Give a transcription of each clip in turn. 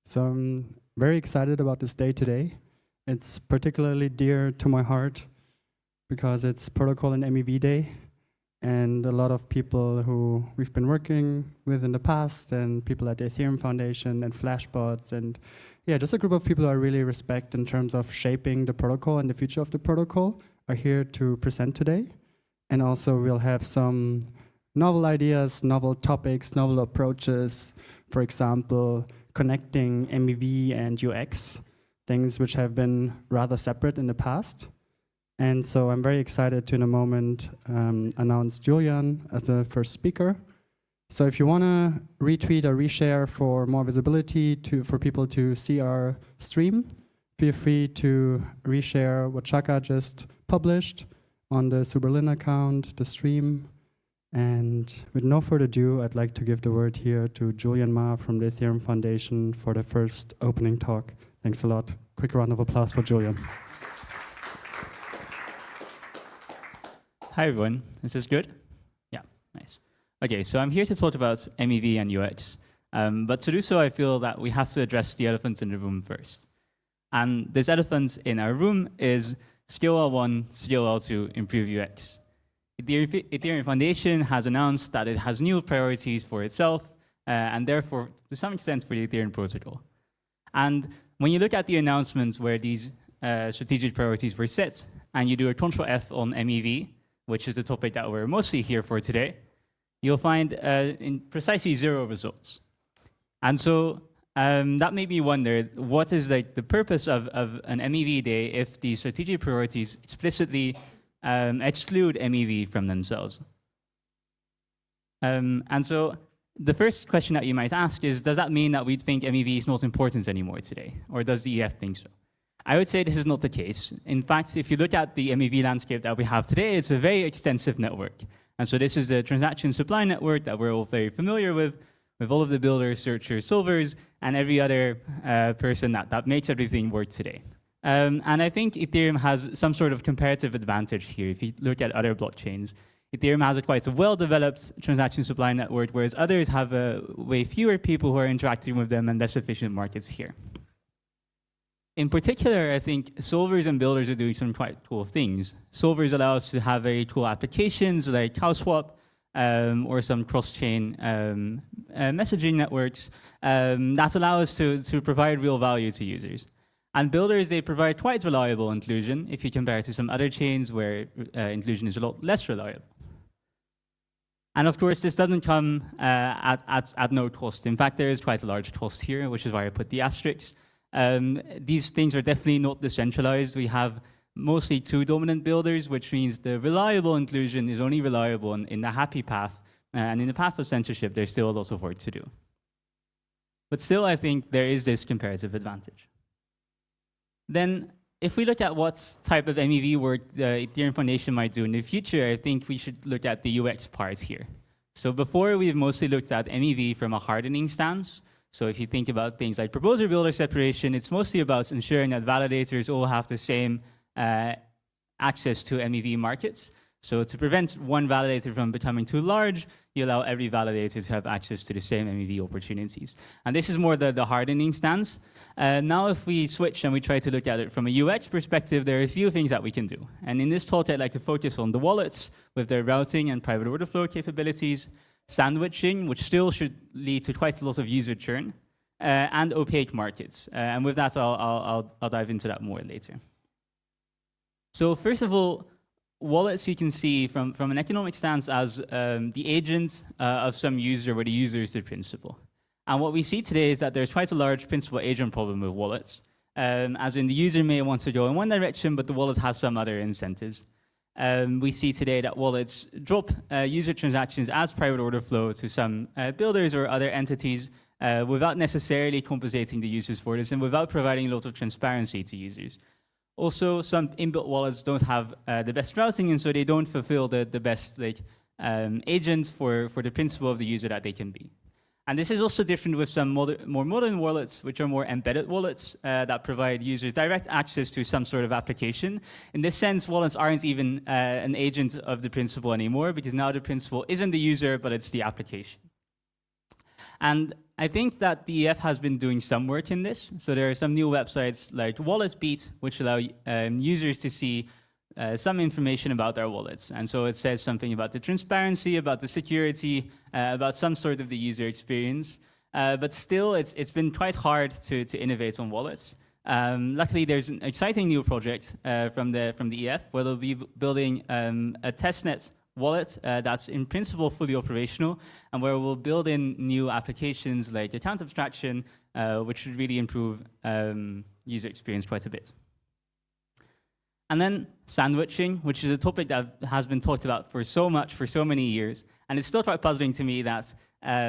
So I'm very excited about this day today. It's particularly dear to my heart because it's Protocol and MEV Day, and a lot of people who we've been working with in the past, and people at the Ethereum Foundation and Flashbots, and yeah, just a group of people I really respect in terms of shaping the protocol and the future of the protocol are here to present today. And also we'll have some novel ideas, novel topics, novel approaches, for example, connecting MEV and UX, things which have been rather separate in the past. And so I'm very excited to, in a moment, announce Julian as the first speaker. So if you want to retweet or reshare for more visibility for people to see our stream, feel free to reshare what Chaka just published on the Superlin account, the stream. And with no further ado, I'd like to give the word here to Julian Ma from the Ethereum Foundation for the first opening talk. Thanks a lot. Quick round of applause for Julian. Hi, everyone. Is this good? Yeah, nice. Okay, so I'm here to talk about MEV and UX. But to do so, I feel that we have to address the elephant in the room first. And this elephant in our room is skill L1, skill L2, improve UX. The Ethereum Foundation has announced that it has new priorities for itself, and therefore, to some extent, for the Ethereum protocol. And when you look at the announcements where these strategic priorities were set, and you do a Ctrl-F on MEV, which is the topic that we're mostly here for today, you'll find in precisely 0 results. And so that made me wonder, what is the purpose of an MEV day if the strategic priorities explicitly exclude MEV from themselves? And so the first question that you might ask is, does that mean that we think MEV is not important anymore today? Or does the EF think so? I would say this is not the case. In fact, if you look at the MEV landscape that we have today, it's a very extensive network. And so this is the transaction supply network that we're all very familiar with all of the builders, searchers, solvers, and every other person that makes everything work today. And I think Ethereum has some sort of comparative advantage here. If you look at other blockchains, Ethereum has quite a well-developed transaction supply network, whereas others have way fewer people who are interacting with them and less efficient markets here. In particular, I think solvers and builders are doing some quite cool things. Solvers allow us to have very cool applications like CowSwap or some cross-chain messaging networks that allow us to provide real value to users. And builders, they provide quite reliable inclusion if you compare it to some other chains where inclusion is a lot less reliable. And of course, this doesn't come at no cost. In fact, there is quite a large cost here, which is why I put the asterisks. These things are definitely not decentralized. We have mostly 2 dominant builders, which means the reliable inclusion is only reliable in the happy path. And in the path of censorship, there's still a lot of work to do. But still, I think there is this comparative advantage. Then, if we look at what type of MEV work the Ethereum Foundation might do in the future, I think we should look at the UX part here. So before, we've mostly looked at MEV from a hardening stance. So if you think about things like proposer-builder separation, it's mostly about ensuring that validators all have the same access to MEV markets. So to prevent one validator from becoming too large, you allow every validator to have access to the same MEV opportunities. And this is more the hardening stance. Now if we switch and we try to look at it from a UX perspective, there are a few things that we can do. And in this talk, I'd like to focus on the wallets with their routing and private order flow capabilities, sandwiching, which still should lead to quite a lot of user churn, and opaque markets. And with that, I'll dive into that more later. So first of all, wallets you can see from an economic stance as the agent of some user, where the user is the principal. And what we see today is that there's quite a large principal-agent problem with wallets, as in the user may want to go in one direction, but the wallet has some other incentives. We see today that wallets drop user transactions as private order flow to some builders or other entities without necessarily compensating the users for this and without providing a lot of transparency to users. Also, some inbuilt wallets don't have the best routing, and so they don't fulfill the best agent for the principle of the user that they can be. And this is also different with some more modern wallets, which are more embedded wallets that provide users direct access to some sort of application. In this sense, wallets aren't even an agent of the principal anymore, because now the principal isn't the user, but it's the application. And I think that the EF has been doing some work in this. So there are some new websites like WalletBeat, which allow users to see some information about their wallets. And so it says something about the transparency, about the security, about some sort of the user experience. But still, it's been quite hard to innovate on wallets. Luckily, there's an exciting new project from the EF where they'll be building a testnet wallet that's in principle fully operational, and where we'll build in new applications like account abstraction, which should really improve user experience quite a bit. And then sandwiching, which is a topic that has been talked about for so many years. And it's still quite puzzling to me that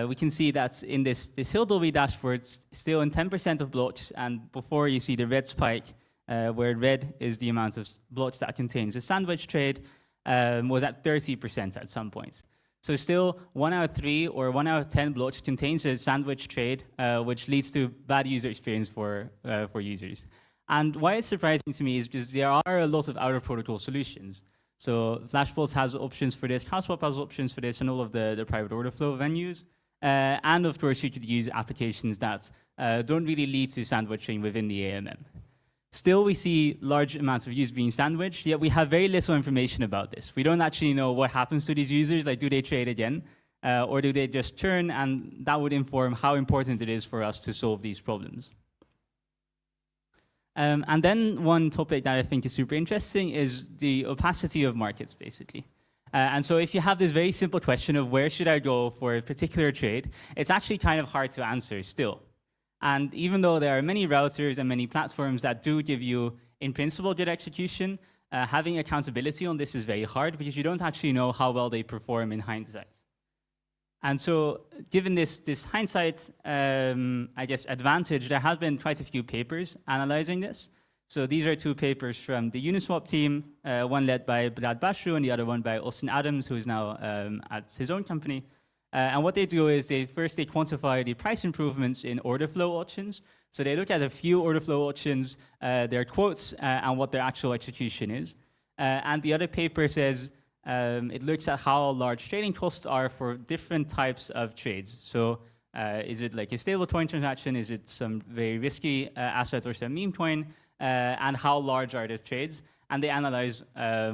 we can see that in this Hildolby dashboard, still in 10% of blocks, and before you see the red spike, where red is the amount of blocks that contains a sandwich trade, was at 30% at some point. So still 1 out of 3 or 1 out of 10 blocks contains a sandwich trade, which leads to bad user experience for users. And why it's surprising to me is because there are a lot of out-of-protocol solutions. So Flashbots has options for this, Caswap has options for this, and all of the private order flow venues. And of course, you could use applications that don't really lead to sandwiching within the AMM. Still, we see large amounts of users being sandwiched, yet we have very little information about this. We don't actually know what happens to these users, like do they trade again, or do they just churn, and that would inform how important it is for us to solve these problems. And then one topic that I think is super interesting is the opacity of markets, basically. And so if you have this very simple question of where should I go for a particular trade, it's actually kind of hard to answer still. And even though there are many routers and many platforms that do give you, in principle, good execution, having accountability on this is very hard because you don't actually know how well they perform in hindsight. And so given this hindsight, I guess, advantage, there has been quite a few papers analyzing this. So these are 2 papers from the Uniswap team, one led by Brad Bashru and the other one by Austin Adams, who is now at his own company. And what they do is they quantify the price improvements in order flow auctions. So they look at a few order flow auctions, their quotes, and what their actual execution is. And the other paper says, it looks at how large trading costs are for different types of trades. So is it like a stablecoin transaction? Is it some very risky asset or some meme coin? And how large are these trades? And they analyze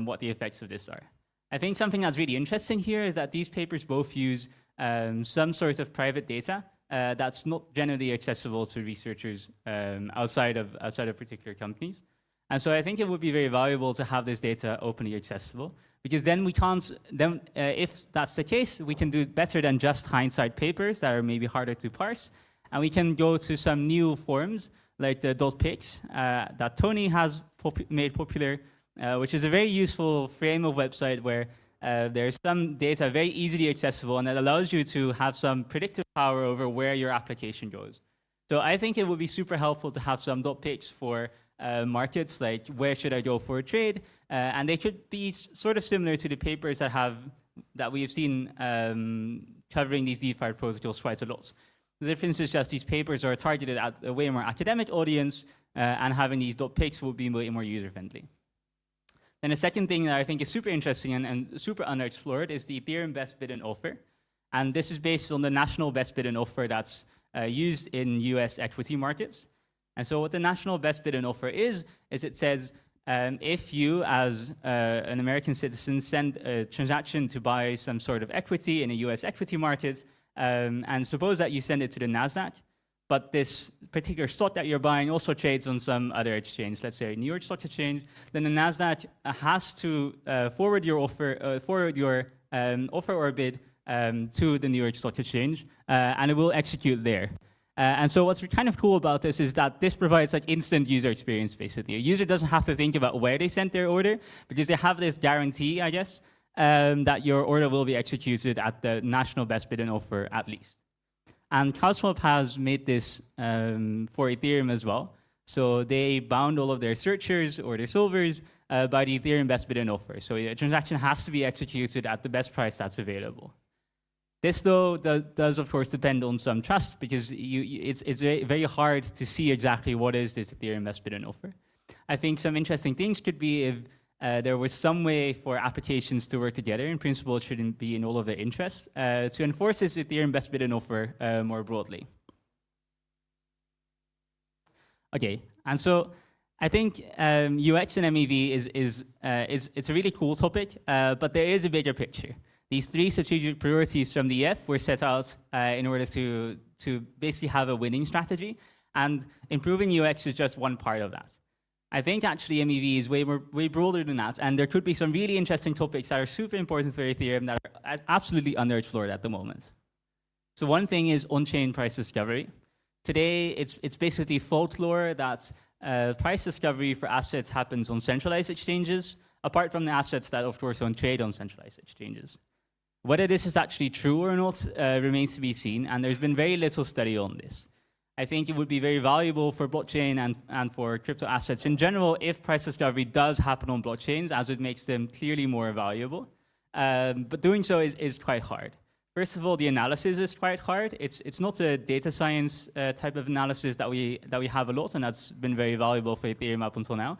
what the effects of this are. I think something that's really interesting here is that these papers both use some sort of private data that's not generally accessible to researchers outside of particular companies. And so I think it would be very valuable to have this data openly accessible, because then we can't, if that's the case, we can do better than just hindsight papers that are maybe harder to parse. And we can go to some new forms like the .pix that Tony has made popular, which is a very useful frame of website where there's some data very easily accessible, and it allows you to have some predictive power over where your application goes. So I think it would be super helpful to have some .pix for markets, like where should I go for a trade, and they could be sort of similar to the papers that we have seen covering these DeFi protocols quite a lot. The difference is just these papers are targeted at a way more academic audience, and having these .pix will be way more user-friendly. Then the second thing that I think is super interesting and super underexplored is the Ethereum best bid and offer. And this is based on the national best bid and offer that's used in US equity markets. And so what the national best bid and offer is it says, if you as an American citizen send a transaction to buy some sort of equity in a US equity market, and suppose that you send it to the NASDAQ, but this particular stock that you're buying also trades on some other exchange, let's say New York Stock Exchange, then the NASDAQ has to forward your offer, offer or bid to the New York Stock Exchange, and it will execute there. And so what's kind of cool about this is that this provides like instant user experience, basically. A user doesn't have to think about where they sent their order, because they have this guarantee, I guess, that your order will be executed at the national best bid and offer at least. And Caswap has made this for Ethereum as well. So they bound all of their searchers or their solvers by the Ethereum best bid and offer. So a transaction has to be executed at the best price that's available. This, though, does of course depend on some trust, because it's very hard to see exactly what is this Ethereum best bid and offer. I think some interesting things could be if there was some way for applications to work together. In principle, it shouldn't be in all of their interests, to enforce this Ethereum best bid and offer more broadly. Okay, and so I think UX and MEV it's a really cool topic, but there is a bigger picture. These 3 strategic priorities from the EF were set out in order to basically have a winning strategy, and improving UX is just one part of that. I think actually MEV is way broader than that, and there could be some really interesting topics that are super important for Ethereum that are absolutely underexplored at the moment. So one thing is on-chain price discovery. Today, it's basically folklore that price discovery for assets happens on centralized exchanges, apart from the assets that, of course, don't trade on centralized exchanges. Whether this is actually true or not remains to be seen, and there's been very little study on this. I think it would be very valuable for blockchain and for crypto assets in general if price discovery does happen on blockchains, as it makes them clearly more valuable. But doing so is quite hard. First of all, the analysis is quite hard. It's not a data science type of analysis that we have a lot, and that's been very valuable for Ethereum up until now.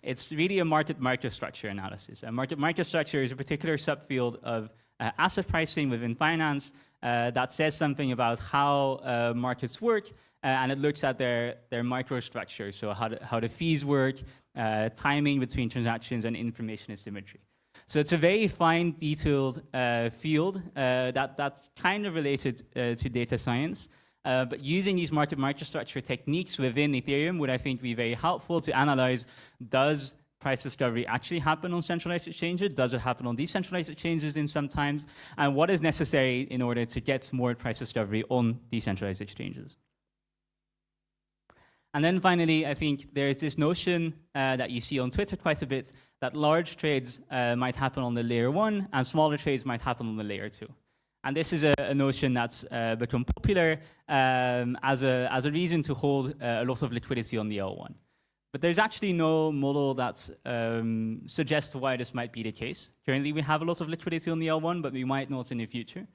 It's really a market microstructure analysis. A market microstructure is a particular subfield of asset pricing within finance that says something about how markets work, and it looks at their microstructure, so how the fees work, timing between transactions, and information asymmetry. So it's a very fine, detailed field that's kind of related to data science. But using these market microstructure techniques within Ethereum would, I think, be very helpful to analyze, does price discovery actually happen on centralized exchanges? Does it happen on decentralized exchanges in some times? And what is necessary in order to get more price discovery on decentralized exchanges? And then finally, I think there's this notion that you see on Twitter quite a bit that large trades might happen on the layer 1 and smaller trades might happen on the layer 2. And this is a notion that's become popular as a reason to hold a lot of liquidity on the L1. But there's actually no model that suggests why this might be the case. Currently, we have a lot of liquidity on the L1, but we might not in the future.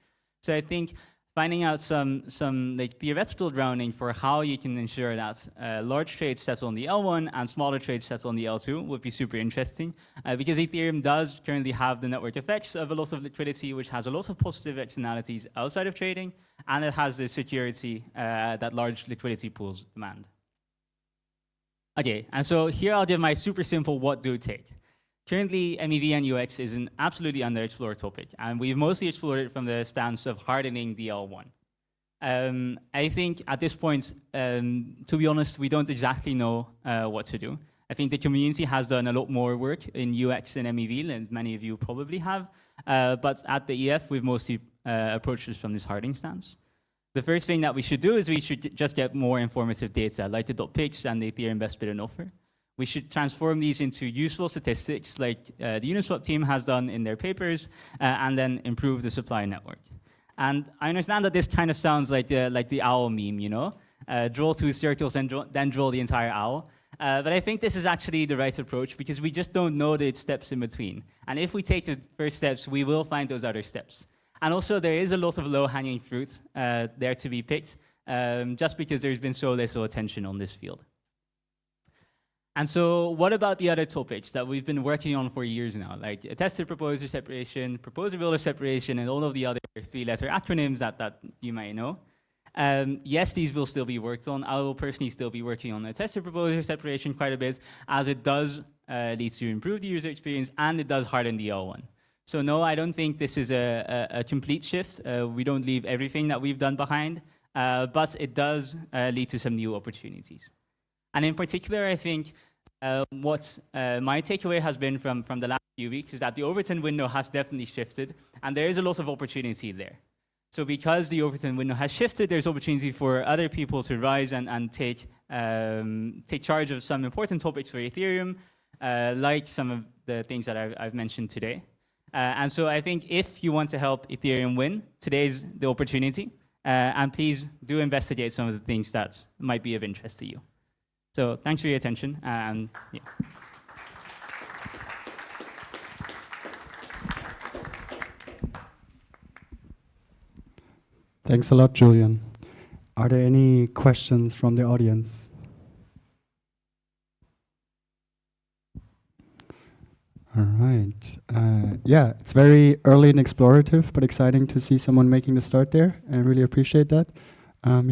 So I think finding out some like theoretical grounding for how you can ensure that large trades settle on the L1 and smaller trades settle on the L2 would be super interesting, because Ethereum does currently have the network effects of a lot of liquidity, which has a lot of positive externalities outside of trading, and it has the security that large liquidity pools demand. Okay, and so here I'll give my super simple what do take. Currently, MEV and UX is an absolutely underexplored topic, and we've mostly explored it from the stance of hardening the L1. I think at this point, to be honest, we don't exactly know what to do. I think the community has done a lot more work in UX and MEV than many of you probably have, but at the EF, we've mostly approached this from this hardening stance. The first thing that we should do is we should just get more informative data, like the .pix and the Ethereum best bid and offer. We should transform these into useful statistics like the Uniswap team has done in their papers, and then improve the supply network. And I understand that this kind of sounds like the owl meme, you know? Draw 2 circles and then draw the entire owl. But I think this is actually the right approach because we just don't know the steps in between. And if we take the first steps, we will find those other steps. And also there is a lot of low-hanging fruit there to be picked, just because there's been so little attention on this field. And so what about the other topics that we've been working on for years now, like attested proposer separation, proposer builder separation, and all of the other 3-letter acronyms that you might know? Yes, these will still be worked on. I will personally still be working on attested proposer separation quite a bit, as it does lead to improved user experience, and it does harden the L1. So no, I don't think this is a complete shift. We don't leave everything that we've done behind, but it does lead to some new opportunities. And in particular, I think what my takeaway has been from the last few weeks is that the Overton window has definitely shifted, and there is a lot of opportunity there. So because the Overton window has shifted, there's opportunity for other people to rise and take charge of some important topics for Ethereum, like some of the things that I've mentioned today. And so I think if you want to help Ethereum win, today's the opportunity. And please do investigate some of the things that might be of interest to you. So thanks for your attention. And yeah. Thanks a lot, Julian. Are there any questions from the audience? All right. Yeah, it's very early and explorative, but exciting to see someone making the start there. I really appreciate that. Yeah.